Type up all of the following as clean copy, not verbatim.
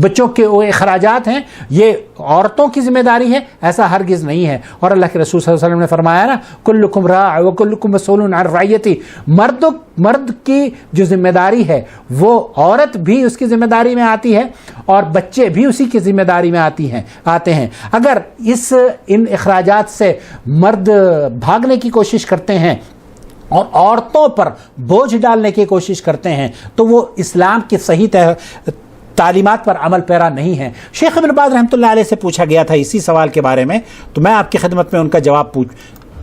بچوں کے وہ اخراجات ہیں یہ عورتوں کی ذمہ داری ہے، ایسا ہرگز نہیں ہے. اور اللہ کے رسول صلی اللہ علیہ وسلم نے فرمایا نا کلکم راع وکلکم مسئول عن رعیتی، مرد کی جو ذمہ داری ہے وہ عورت بھی اس کی ذمہ داری میں آتی ہے اور بچے بھی اسی کی ذمہ داری میں آتے ہیں. اگر ان اخراجات سے مرد بھاگنے کی کوشش کرتے ہیں اور عورتوں پر بوجھ ڈالنے کی کوشش کرتے ہیں تو وہ اسلام کی صحیح تعلیمات پر عمل پیرا نہیں ہے. شیخ ابن باز رحمۃ اللہ علیہ سے پوچھا گیا تھا اسی سوال کے بارے میں، تو میں آپ کی خدمت میں ان کا جواب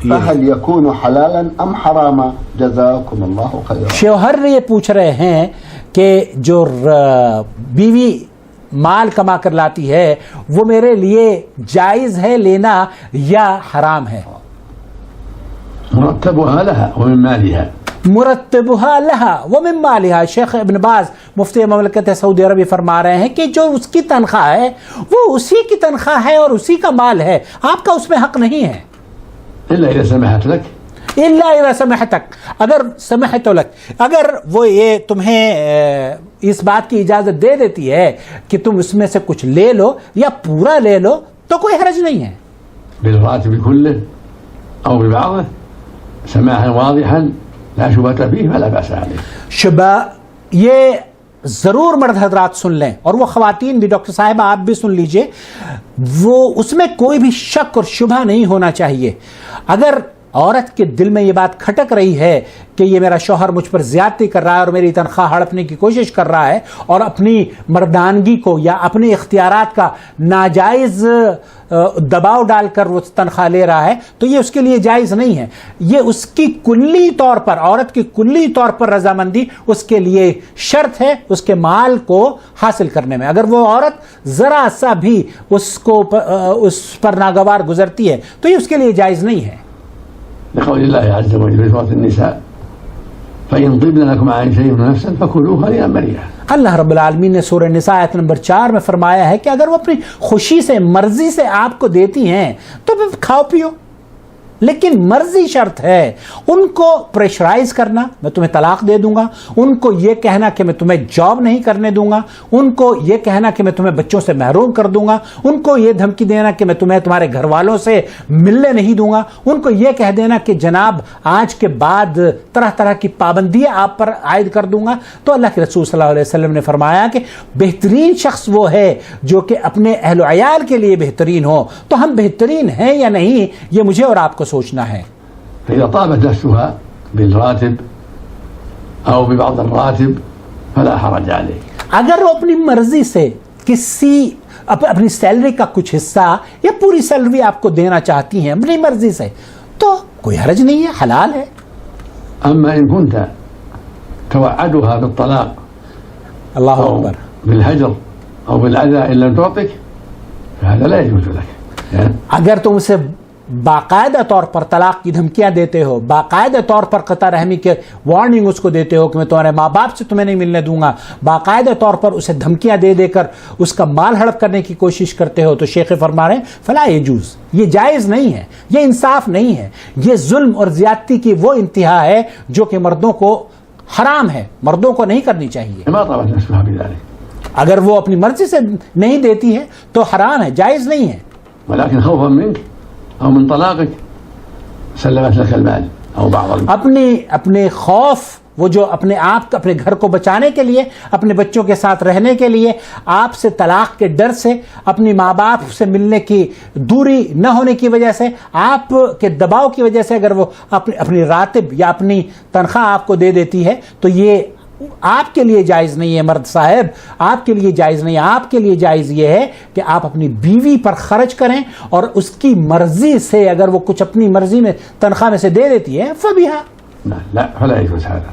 فهل يكون حلالا ام حراما جزاكم الله خيرا. شوہر یہ پوچھ رہے ہیں کہ جو بیوی مال کما کر لاتی ہے وہ میرے لیے جائز ہے لینا یا حرام ہے؟ مرتبها لها ومن مالها. مرتبها لها ومن مالها. شیخ ابن باز مفتی مملکت سعودی عربی فرما رہے ہیں کہ جو اس کی تنخواہ ہے وہ اسی کی تنخواہ ہے اور اسی کا مال ہے، آپ کا اس میں حق نہیں ہے. الا اذا سمحت لك. الا اذا سمحتك، اگر سمحت لك، اگر وہ یہ تمہیں اس بات کی اجازت دے دیتی ہے کہ تم اس میں سے کچھ لے لو یا پورا لے لو تو کوئی حرج نہیں ہے. بالراتب كله او ببعضه سماحا واضحا لا شبهة فيه فلا بأس عليه. شبہ یہ ضرور مرد حضرات سن لیں اور وہ خواتین بھی، ڈاکٹر صاحبہ آپ بھی سن لیجئے، وہ اس میں کوئی بھی شک اور شبہ نہیں ہونا چاہیے. اگر عورت کے دل میں یہ بات کھٹک رہی ہے کہ یہ میرا شوہر مجھ پر زیادتی کر رہا ہے اور میری تنخواہ ہڑپنے کی کوشش کر رہا ہے اور اپنی مردانگی کو یا اپنے اختیارات کا ناجائز دباؤ ڈال کر وہ تنخواہ لے رہا ہے تو یہ اس کے لیے جائز نہیں ہے. یہ اس کی کلی طور پر، عورت کی کلی طور پر رضامندی اس کے لیے شرط ہے اس کے مال کو حاصل کرنے میں. اگر وہ عورت ذرا سا بھی اس پر ناگوار گزرتی ہے تو یہ اس کے لیے جائز نہیں ہے. لقول الله عز وجل في سورة النساء فإن طبن لكم عن شيء نفسا فكلوه هنيئا مريئا. اللہ رب العالمین نے سورہ نساء آیت نمبر 4 میں فرمایا ہے کہ اگر وہ اپنی خوشی سے، مرضی سے آپ کو دیتی ہیں تو پھر کھاؤ پیو، لیکن مرضی شرط ہے. ان کو پریشرائز کرنا میں تمہیں طلاق دے دوں گا، ان کو یہ کہنا کہ میں تمہیں جاب نہیں کرنے دوں گا، ان کو یہ کہنا کہ میں تمہیں بچوں سے محروم کر دوں گا، ان کو یہ دھمکی دینا کہ میں تمہیں تمہارے گھر والوں سے ملنے نہیں دوں گا، ان کو یہ کہہ دینا کہ جناب آج کے بعد طرح طرح کی پابندیاں آپ پر عائد کر دوں گا. تو اللہ کے رسول صلی اللہ علیہ وسلم نے فرمایا کہ بہترین شخص وہ ہے جو کہ اپنے اہل و عیال کے لیے بہترین ہو. تو ہم بہترین ہیں یا نہیں یہ مجھے اور آپ کو سوچنا ہے. فإذا طابت نفسها بالراتب أو ببعض الراتب فلا حرج عليه. اگر وہ اپنی مرضی سے کسی اپنی سیلری کا کچھ حصہ یا پوری سیلری آپ کو دینا چاہتی ہیں اپنی مرضی سے تو کوئی حرج نہیں ہے، حلال ہے. أما إن كنت توعدها بالطلاق اللہ أو اکبر. بالهجر أو بالأذى إن لم تعطك فهذا لا يجوز لك. اگر تم اسے باقاعدہ طور پر طلاق کی دھمکیاں دیتے ہو، باقاعدہ طور پر قطع رحمی کے وارننگ اس کو دیتے ہو کہ میں تمہارے ماں باپ سے تمہیں نہیں ملنے دوں گا، باقاعدہ طور پر اسے دھمکیاں دے دے کر اس کا مال ہڑپ کرنے کی کوشش کرتے ہو تو شیخ فرما رہے ہیں فلا یجوز، یہ جائز نہیں ہے، یہ انصاف نہیں ہے، یہ ظلم اور زیادتی کی وہ انتہا ہے جو کہ مردوں کو حرام ہے، مردوں کو نہیں کرنی چاہیے. ما طابت نفسها بذلك. اگر وہ اپنی مرضی سے نہیں دیتی ہے تو حرام ہے، جائز نہیں ہے. ولكن خوفا منك أو من طلاقك سلمت لك المال أو بعض المال. اپنے خوف، وہ جو اپنے آپ اپنے گھر کو بچانے کے لیے، اپنے بچوں کے ساتھ رہنے کے لیے، آپ سے طلاق کے ڈر سے، اپنی ماں باپ سے ملنے کی دوری نہ ہونے کی وجہ سے، آپ کے دباؤ کی وجہ سے اگر وہ اپنی راتب یا اپنی تنخواہ آپ کو دے دیتی ہے تو یہ آپ کے لیے جائز نہیں ہے. مرد صاحب آپ کے لیے جائز نہیں ہے. آپ کے لیے جائز یہ ہے کہ آپ اپنی بیوی پر خرچ کریں اور اس کی مرضی سے اگر وہ کچھ اپنی مرضی میں تنخواہ میں سے دے دیتی ہے فبیہا. لا فلا يجوز هذا.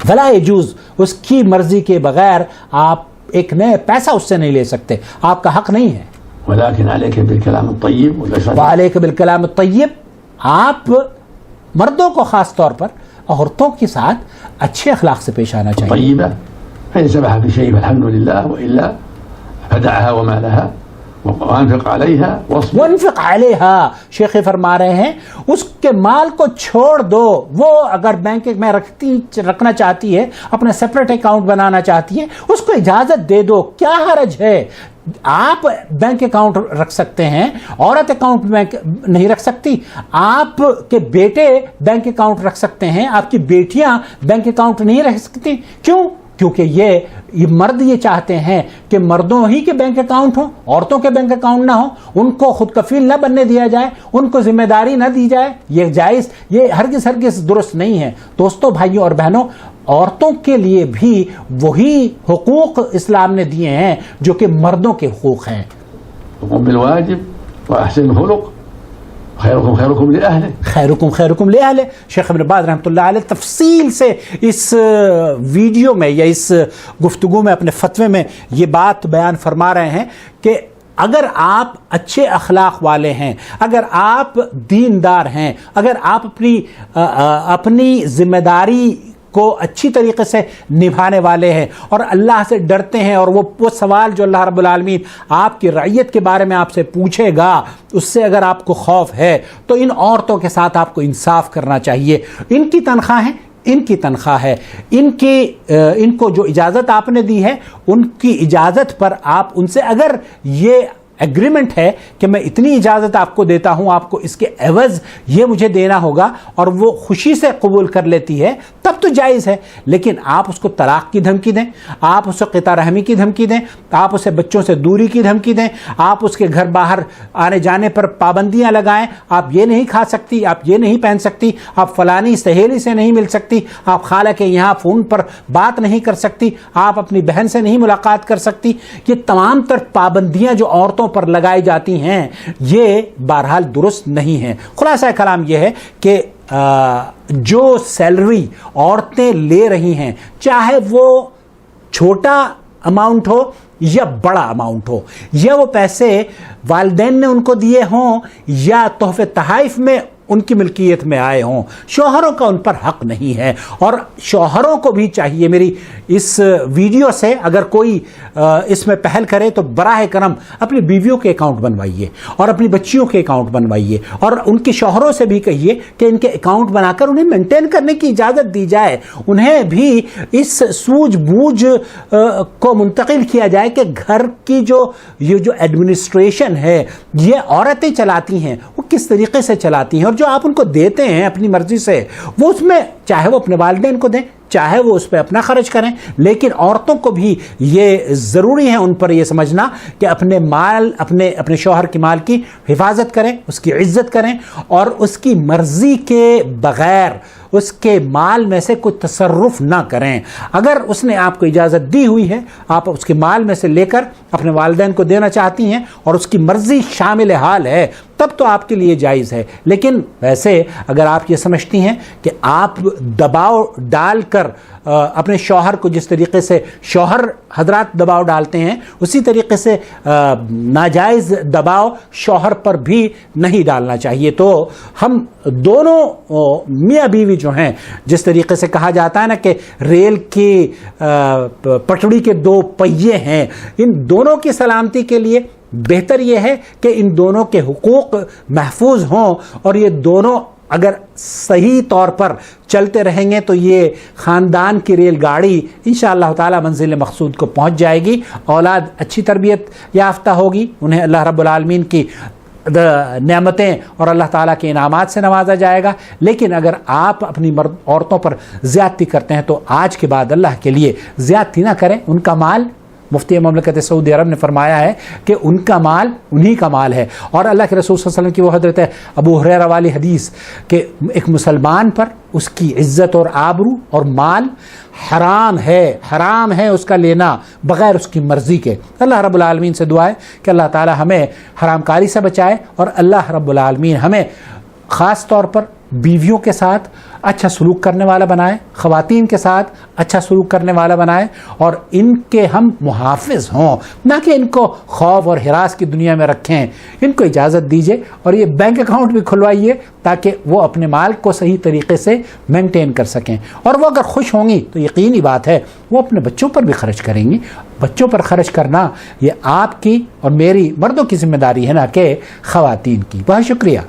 فلا يجوز، اس کی مرضی کے بغیر آپ ایک نئے پیسہ اس سے نہیں لے سکتے، آپ کا حق نہیں ہے. ولكن عليك بالكلام الطيب وعليك بالكلام الطيب. آپ مردوں کو خاص طور پر عورتوں کے ساتھ اچھے اخلاق سے پیش آنا چاہیے. طيبة فإن سمح بشيء فالحمد لله وإلا فدعها وما لها وانفق عليها واصبر وانفق علیہا، شیخ فرما رہے ہیں اس کے مال کو چھوڑ دو. وہ اگر بینک میں رکھنا چاہتی ہے، اپنا سپریٹ اکاؤنٹ بنانا چاہتی ہے، اس کو اجازت دے دو، کیا حرج ہے؟ آپ بینک اکاؤنٹ رکھ سکتے ہیں، عورت اکاؤنٹ بینک نہیں رکھ سکتی. آپ کے بیٹے بینک اکاؤنٹ رکھ سکتے ہیں، آپ کی بیٹیاں بینک اکاؤنٹ نہیں رکھ سکتی. کیوں؟ کیونکہ یہ مرد یہ چاہتے ہیں کہ مردوں ہی کے بینک اکاؤنٹ ہوں، عورتوں کے بینک اکاؤنٹ نہ ہوں، ان کو خود کفیل نہ بننے دیا جائے، ان کو ذمہ داری نہ دی جائے. یہ جائز، یہ ہرگز درست نہیں ہے. دوستوں، بھائیوں اور بہنوں، عورتوں کے لیے بھی وہی حقوق اسلام نے دیے ہیں جو کہ مردوں کے حقوق ہیں. وقم بالواجب واحسن الخلق خیرکم خیرکم لأہلہ. خیرکم خیرکم لأہلہ. شیخ ابن باز رحمۃ اللہ علیہ تفصیل سے اس ویڈیو میں یا اس گفتگو میں اپنے فتوے میں یہ بات بیان فرما رہے ہیں کہ اگر آپ اچھے اخلاق والے ہیں، اگر آپ دیندار ہیں، اگر آپ اپنی ذمہ داری کو اچھی طریقے سے نبھانے والے ہیں اور اللہ سے ڈرتے ہیں، اور وہ سوال جو اللہ رب العالمین آپ کی رعیت کے بارے میں آپ سے پوچھے گا اس سے اگر آپ کو خوف ہے، تو ان عورتوں کے ساتھ آپ کو انصاف کرنا چاہیے. ان کی تنخواہ ہے، ان کو جو اجازت آپ نے دی ہے، ان کی اجازت پر آپ ان سے اگر یہ ایگریمنٹ ہے کہ میں اتنی اجازت آپ کو دیتا ہوں، آپ کو اس کے عوض یہ مجھے دینا ہوگا، اور وہ خوشی سے قبول کر لیتی ہے، تب تو جائز ہے. لیکن آپ اس کو طلاق کی دھمکی دیں، آپ اسے قطع رحمی کی دھمکی دیں، آپ اسے بچوں سے دوری کی دھمکی دیں، آپ اس کے گھر باہر آنے جانے پر پابندیاں لگائیں، آپ یہ نہیں کھا سکتی، آپ یہ نہیں پہن سکتی، آپ فلانی سہیلی سے نہیں مل سکتی، آپ خالہ کے یہاں فون پر بات نہیں کر سکتی، آپ اپنی بہن سے نہیں ملاقات کر سکتی. یہ تمام تر پابندیاں جو عورتوں پر لگائی جاتی ہیں، یہ بہرحال درست نہیں ہیں. خلاصہ کلام یہ ہے کہ جو سیلری عورتیں لے رہی ہیں، چاہے وہ چھوٹا اماؤنٹ ہو یا بڑا اماؤنٹ ہو، یا وہ پیسے والدین نے ان کو دیے ہوں یا تحفے تحائف میں ان کی ملکیت میں آئے ہوں، شوہروں کا ان پر حق نہیں ہے. اور شوہروں کو بھی چاہیے، میری اس ویڈیو سے اگر کوئی اس میں پہل کرے تو براہ کرم اپنی بیویوں کے اکاؤنٹ بنوائیے اور اپنی بچیوں کے اکاؤنٹ بنوائیے، اور ان کے شوہروں سے بھی کہیے کہ ان کے اکاؤنٹ بنا کر انہیں مینٹین کرنے کی اجازت دی جائے. انہیں بھی اس سوجھ بوجھ کو منتقل کیا جائے کہ گھر کی یہ جو ایڈمنسٹریشن ہے یہ عورتیں چلاتی ہیں، وہ کس طریقے سے چلاتی ہیں، اور جو آپ ان کو دیتے ہیں اپنی مرضی سے، وہ اس میں چاہے وہ اپنے والدین کو دیں، چاہے وہ اس پہ اپنا خرچ کریں. لیکن عورتوں کو بھی یہ ضروری ہے ان پر یہ سمجھنا کہ اپنے مال، اپنے شوہر کے مال کی حفاظت کریں، اس کی عزت کریں، اور اس کی مرضی کے بغیر اس کے مال میں سے کوئی تصرف نہ کریں. اگر اس نے آپ کو اجازت دی ہوئی ہے، آپ اس کے مال میں سے لے کر اپنے والدین کو دینا چاہتی ہیں اور اس کی مرضی شامل حال ہے، تب تو آپ کے لیے جائز ہے. لیکن ویسے اگر آپ یہ سمجھتی ہیں کہ آپ دباؤ ڈال کر اپنے شوہر کو، جس طریقے سے شوہر حضرات دباؤ ڈالتے ہیں، اسی طریقے سے ناجائز دباؤ شوہر پر بھی نہیں ڈالنا چاہیے. تو ہم دونوں میاں بیوی جو ہیں، جس طریقے سے کہا جاتا ہے نا کہ ریل کی پٹڑی کے دو پہیے ہیں، ان دونوں کی سلامتی کے لیے بہتر یہ ہے کہ ان دونوں کے حقوق محفوظ ہوں، اور یہ دونوں اگر صحیح طور پر چلتے رہیں گے تو یہ خاندان کی ریل گاڑی انشاءاللہ تعالی منزل مقصود کو پہنچ جائے گی. اولاد اچھی تربیت یافتہ ہوگی، انہیں اللہ رب العالمین کی نعمتیں اور اللہ تعالیٰ کے انعامات سے نوازا جائے گا. لیکن اگر آپ اپنی عورتوں پر زیادتی کرتے ہیں تو آج کے بعد اللہ کے لیے زیادتی نہ کریں. ان کا مال، مفتی مملکت سعودی عرب نے فرمایا ہے کہ ان کا مال انہی کا مال ہے. اور اللہ کے رسول صلی اللہ علیہ وسلم کی وہ حضرت ابو ہریرہ والی حدیث کہ ایک مسلمان پر اس کی عزت اور آبرو اور مال حرام ہے اس کا لینا بغیر اس کی مرضی کے. اللہ رب العالمین سے دعا ہے کہ اللہ تعالی ہمیں حرام کاری سے بچائے، اور اللہ رب العالمین ہمیں خاص طور پر بیویوں کے ساتھ اچھا سلوک کرنے والا بنائیں، خواتین کے ساتھ اچھا سلوک کرنے والا بنائیں، اور ان کے ہم محافظ ہوں، نہ کہ ان کو خوف اور ہراس کی دنیا میں رکھیں۔ ان کو اجازت دیجیے اور یہ بینک اکاؤنٹ بھی کھلوائیے تاکہ وہ اپنے مال کو صحیح طریقے سے مینٹین کر سکیں، اور وہ اگر خوش ہوں گی تو یقینی بات ہے وہ اپنے بچوں پر بھی خرچ کریں گی۔ بچوں پر خرچ کرنا یہ آپ کی اور میری مردوں کی ذمہ داری ہے، نہ کہ خواتین کی۔ بہت شکریہ۔